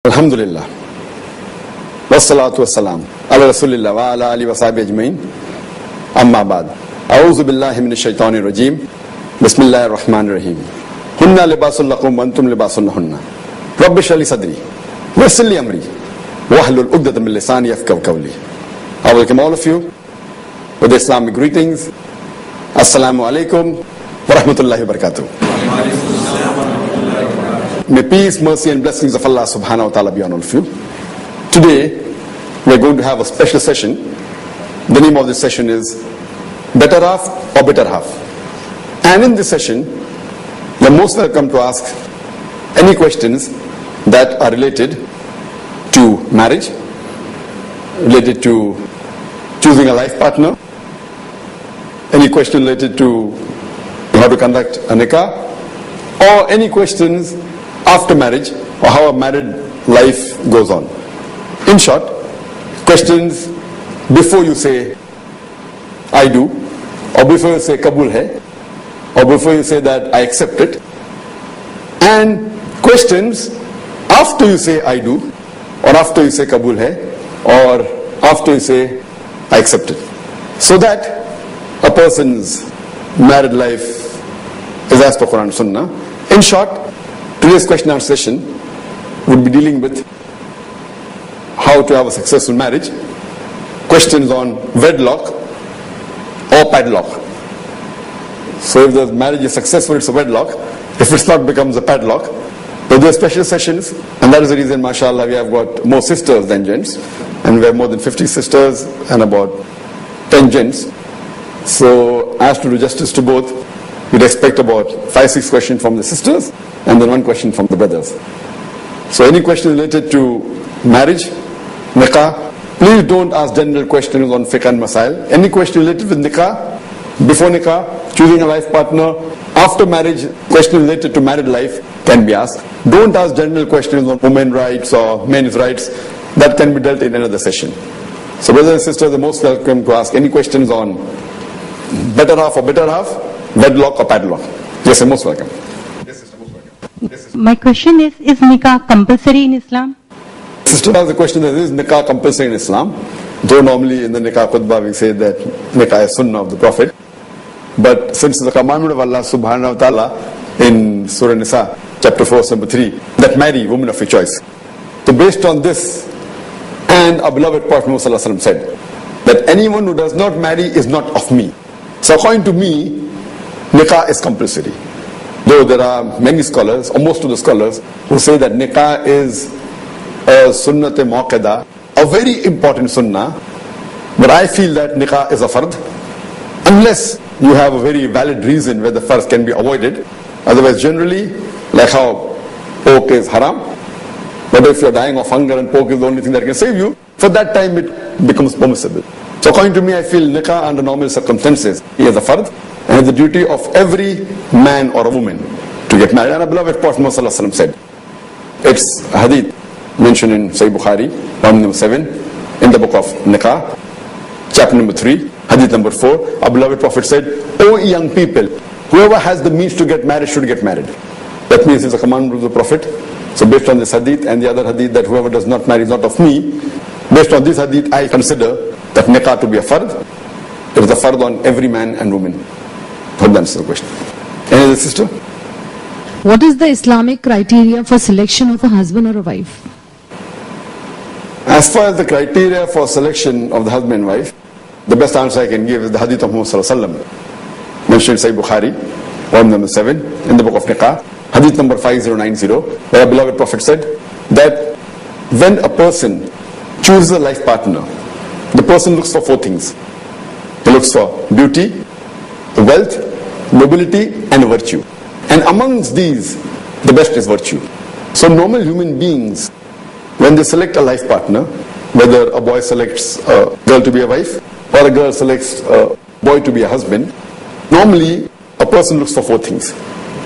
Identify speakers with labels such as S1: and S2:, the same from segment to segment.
S1: Alhamdulillah. Wassalatu wassalam. Ala Rasulillah wa ala alihi wa sahbihi ajmain. Amma ba'd. A'udhu billahi minash shaitanir rajim. Bismillahir rahmanir rahim. Hunna libasul lakum wa antum libasul lahunna. Rabbi shrah li sadri wa yassir li amri wahlul 'uqdatam min lisani yafqahu qawli. I welcome all of you with Islamic greetings. Assalamu alaikum wa rahmatullahi wa barakatuh. May peace, mercy and blessings of Allah subhanahu wa ta'ala be on all of you. Today, we are going to have a special session. The name of this session is Better Half or Better Half. And in this session, you are most welcome to ask any questions that are related to marriage, related to choosing a life partner, any question related to how to conduct a nikah, or any questions after marriage or how a married life goes on. In short, questions before you say I do, or before you say Kabul hai, or before you say that I accept it, and questions after you say I do, or after you say Kabul hai, or after you say I accept it, so that a person's married life is as per Quran and Sunnah. In short, today's question and answer session would be dealing with how to have a successful marriage, questions on wedlock or padlock. So if the marriage is successful, it's a wedlock. If it's not, becomes a padlock. So there are special sessions, and that is the reason, mashallah, we have got more sisters than gents, and we have more than 50 sisters and about 10 gents. So as to do justice to both, we'd expect about 5-6 questions from the sisters and then 1 question from the brothers. So any question related to marriage, nikah, please don't ask general questions on fiqh and masail. Any question related with nikah, before nikah, choosing a life partner, after marriage, question related to married life can be asked. Don't ask general questions on women's rights or men's rights. That can be dealt in another session. So brothers and sisters are most welcome to ask any questions on better half or better half, wedlock or padlock. Yes, most welcome.
S2: My question is nikah compulsory in Islam?
S1: Sister has a question that is nikah compulsory in Islam. Though normally in the nikah khutbah we say that nikah is sunnah of the Prophet. But since the commandment of Allah subhanahu wa ta'ala in Surah Nisa, chapter 4, number 3, that marry women of your choice. So based on this, and our beloved Prophet Muhammad said that anyone who does not marry is not of me. So according to me, nikah is compulsory. Though there are many scholars, or most of the scholars, who say that nikah is a sunnat-e muakkada, a very important sunnah, but I feel that nikah is a fard, unless you have a very valid reason where the fard can be avoided. Otherwise, generally, like how pork is haram, but if you're dying of hunger and pork is the only thing that can save you, for that time it becomes permissible. So according to me, I feel nikah under normal circumstances is a fard, and the duty of every man or a woman to get married. And our beloved Prophet Muhammad said, it's hadith mentioned in Sahih Bukhari, volume number 7, in the book of Nikah, chapter number 3, hadith number 4. Our beloved Prophet said, O young people, whoever has the means to get married should get married. That means it's a commandment of the Prophet. So based on this hadith and the other hadith that whoever does not marry is not of me, based on this hadith I consider that nikah to be a fard. It is a fard on every man and woman. Hope that answers the question. Any other sister?
S3: What is the Islamic criteria for selection of a husband or a wife?
S1: As far as the criteria for selection of the husband and wife, the best answer I can give is the hadith of Muhammad mentioned in Sahih Bukhari, volume number 7, in the book of Nikah, hadith number 5090, where our beloved Prophet said that when a person chooses a life partner, the person looks for 4 things. He looks for beauty, wealth, nobility and virtue. And amongst these, the best is virtue. So normal human beings, when they select a life partner, whether a boy selects a girl to be a wife or a girl selects a boy to be a husband, normally a person looks for 4 things.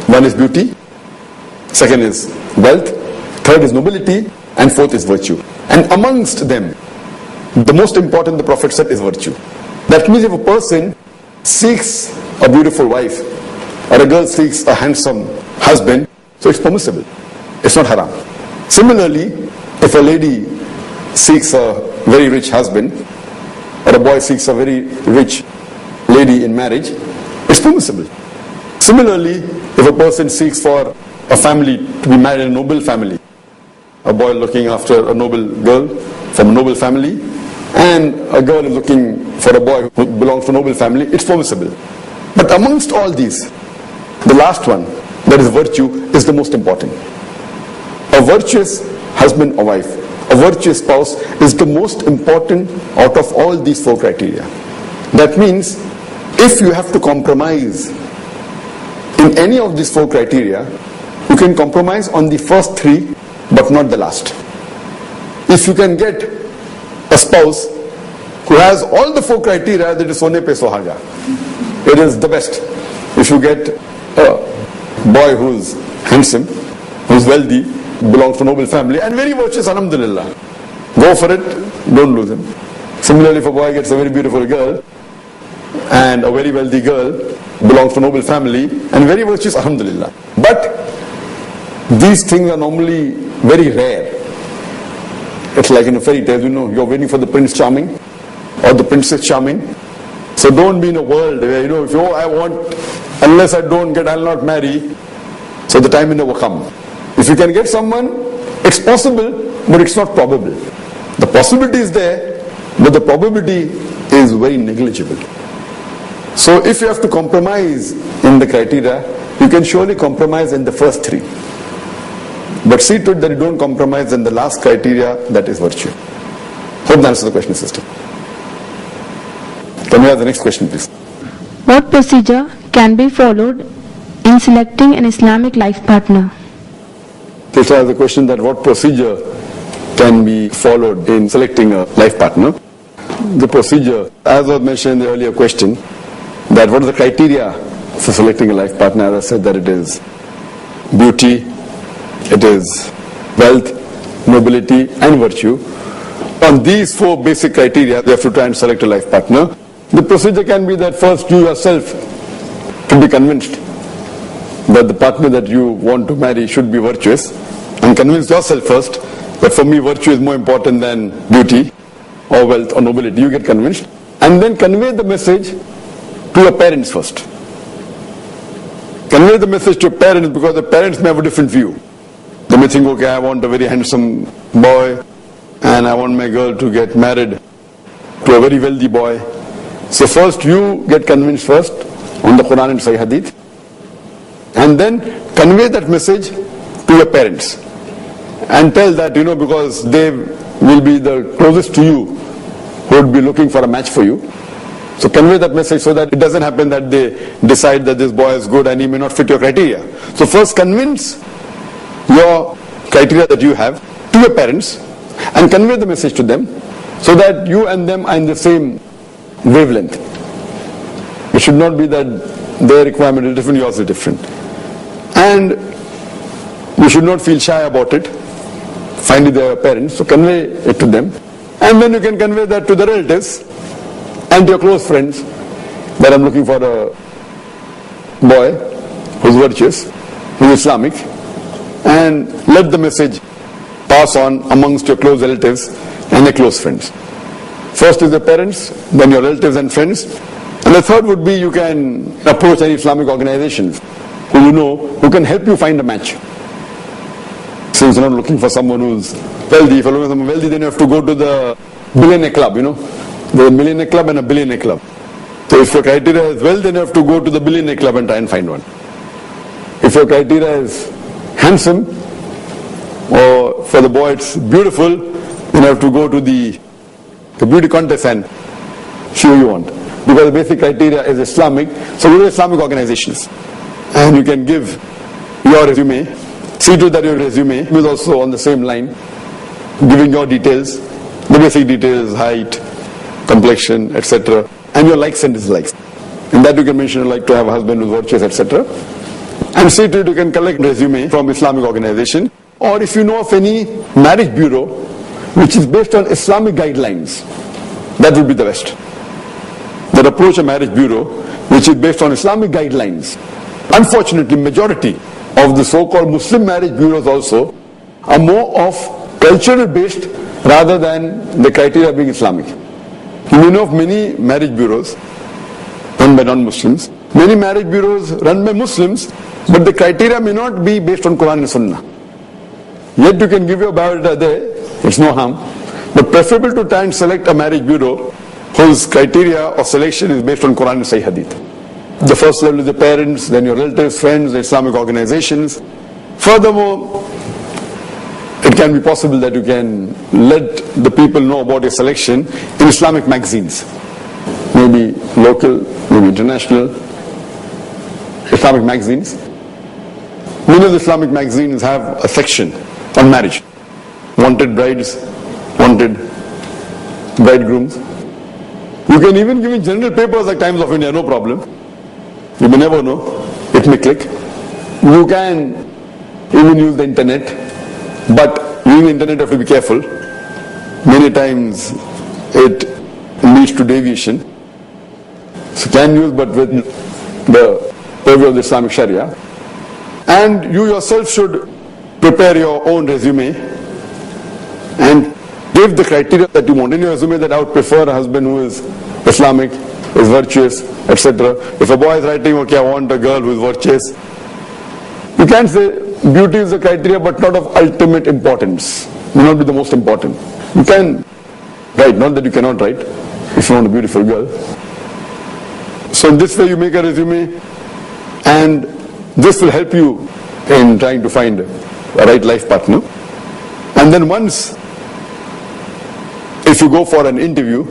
S1: 1 is beauty, 2nd is wealth, 3rd is nobility, and 4th is virtue. And amongst them, the most important, the Prophet said, is virtue. That means if a person seeks a beautiful wife or a girl seeks a handsome husband, so it's permissible. It's not haram. Similarly, if a lady seeks a very rich husband, or a boy seeks a very rich lady in marriage, it's permissible. Similarly, if a person seeks for a family to be married in a noble family, a boy looking after a noble girl from a noble family, and a girl is looking for a boy who belongs to a noble family, it's permissible. But amongst all these, the last one, that is virtue, is the most important. A virtuous husband or wife, a virtuous spouse is the most important out of all these four criteria. That means if you have to compromise in any of these four criteria, you can compromise on the first three but not the last. If you can get a spouse who has all the four criteria, that is sone pe sohaga. It is the best. If you get a boy who's handsome, who's wealthy, belongs to a noble family, and very virtuous, alhamdulillah, go for it, don't lose him. Similarly, if a boy gets a very beautiful girl, and a very wealthy girl, belongs to a noble family, and very virtuous, alhamdulillah. But these things are normally very rare. It's like in a fairy tale, you're waiting for the Prince Charming, or the Princess Charming. So don't be in a world where, if I want, unless I don't get, I'll not marry. So the time will never come. If you can get someone, it's possible, but it's not probable. The possibility is there, but the probability is very negligible. So if you have to compromise in the criteria, you can surely compromise in the first three. But see to it that you don't compromise in the last criteria, that is virtue. Hope that answers the question, sister. Can we have the next question, please?
S4: What procedure can be followed in selecting an Islamic life partner?
S1: This is the question that what procedure can be followed in selecting a life partner. The procedure, as was mentioned in the earlier question, that what are the criteria for selecting a life partner? As I said, that it is beauty, it is wealth, nobility, and virtue. On these four basic criteria, you have to try and select a life partner. The procedure can be that first you yourself can be convinced that the partner that you want to marry should be virtuous, and convince yourself first that for me virtue is more important than beauty or wealth or nobility. You get convinced, and then convey the message to your parents first. Convey the message to your parents, because the parents may have a different view. They may think, okay, I want a very handsome boy, and I want my girl to get married to a very wealthy boy. So first you get convinced first on the Quran and Sahih Hadith, and then convey that message to your parents and tell that, because they will be the closest to you who would be looking for a match for you. So convey that message so that it doesn't happen that they decide that this boy is good and he may not fit your criteria. So first convince your criteria that you have to your parents and convey the message to them so that you and them are in the same wavelength. It should not be that their requirement is different, yours is different. And you should not feel shy about it. Finally, their parents, so convey it to them. And then you can convey that to the relatives and to your close friends that I'm looking for a boy who's virtuous, who's Islamic, and let the message pass on amongst your close relatives and your close friends. First is the parents, then your relatives and friends, and the third would be you can approach any Islamic organizations who you know who can help you find a match. Since you're not looking for someone who's wealthy, if you're looking for someone wealthy, then you have to go to the billionaire club, There's a millionaire club and a billionaire club. So if your criteria is wealth, then you have to go to the billionaire club and try and find one. If your criteria is handsome, or for the boy it's beautiful, then you have to go to the beauty contest and see who you want. Because the basic criteria is Islamic, so go to Islamic organizations. And you can give your resume. See to that your resume is also on the same line, giving your details, the basic details, height, complexion, etc. and your likes and dislikes. In that you can mention you like to have a husband who's virtuous, etc. And see to it you can collect resume from Islamic organization, or if you know of any marriage bureau which is based on Islamic guidelines, that would be the best. That approach a marriage bureau which is based on Islamic guidelines. Unfortunately, majority of the so-called Muslim marriage bureaus also are more of cultural based rather than the criteria being Islamic. You may know of many marriage bureaus run by non-Muslims, many marriage bureaus run by Muslims, but the criteria may not be based on Quran and Sunnah. Yet you can give your biodata there, it's no harm, but preferable to try and select a marriage bureau whose criteria of selection is based on Quran and Sahih Hadith. The first level is the parents, then your relatives, friends, the Islamic organizations. Furthermore, it can be possible that you can let the people know about your selection in Islamic magazines, maybe local, maybe international Islamic magazines. Many of the Islamic magazines have a section on marriage. Wanted brides, wanted bridegrooms. You can even give in general papers like Times of India, no problem. You may never know, it may click. You can even use the internet, but using the internet you have to be careful. Many times it leads to deviation. So can use, but with the purview of the Islamic Sharia. And you yourself should prepare your own resume and give the criteria that you want in your resume, that I would prefer a husband who is Islamic, is virtuous, etc. If a boy is writing, okay, I want a girl who is virtuous, you can't say beauty is the criteria but not of ultimate importance, may not be the most important. You can write, not that you cannot write, if you want a beautiful girl. So in this way you make a resume, and this will help you in trying to find a right life partner. And then once, if you go for an interview,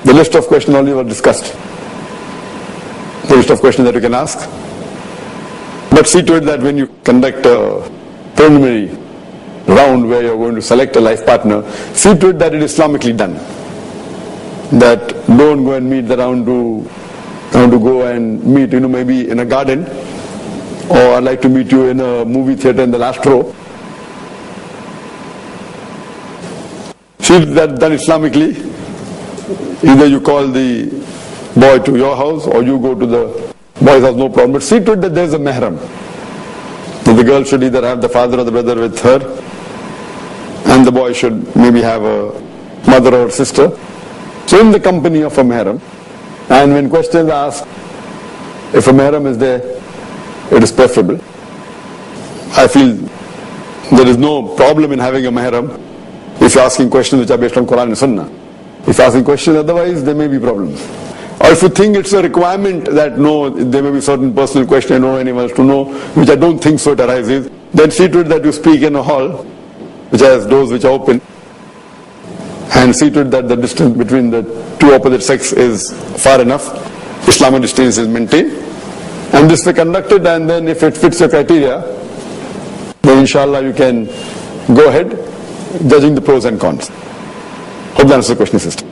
S1: the list of questions already were discussed. The list of questions that you can ask. But see to it that when you conduct a preliminary round where you're going to select a life partner, see to it that it is Islamically done. That don't go and meet around to go and meet, maybe in a garden, or I'd like to meet you in a movie theater in the last row. See that done Islamically. Either you call the boy to your house or you go to the boy's house, no problem. But see to it that there is a mahram. That the girl should either have the father or the brother with her, and the boy should maybe have a mother or sister. So in the company of a mahram. And when questions are asked, if a mahram is there, it is preferable. I feel there is no problem in having a mahram if you're asking questions which are based on Quran and Sunnah. If you're asking questions otherwise, there may be problems. Or if you think it's a requirement that no, there may be certain personal questions I don't know anyone else to know, which I don't think so it arises, then see to it that you speak in a hall which has doors which are open, and see to it that the distance between the two opposite sex is far enough, Islamic distance is maintained, and this is conducted, and then if it fits your criteria, then inshallah you can go ahead judging the pros and cons. Hope that answers the question, sister.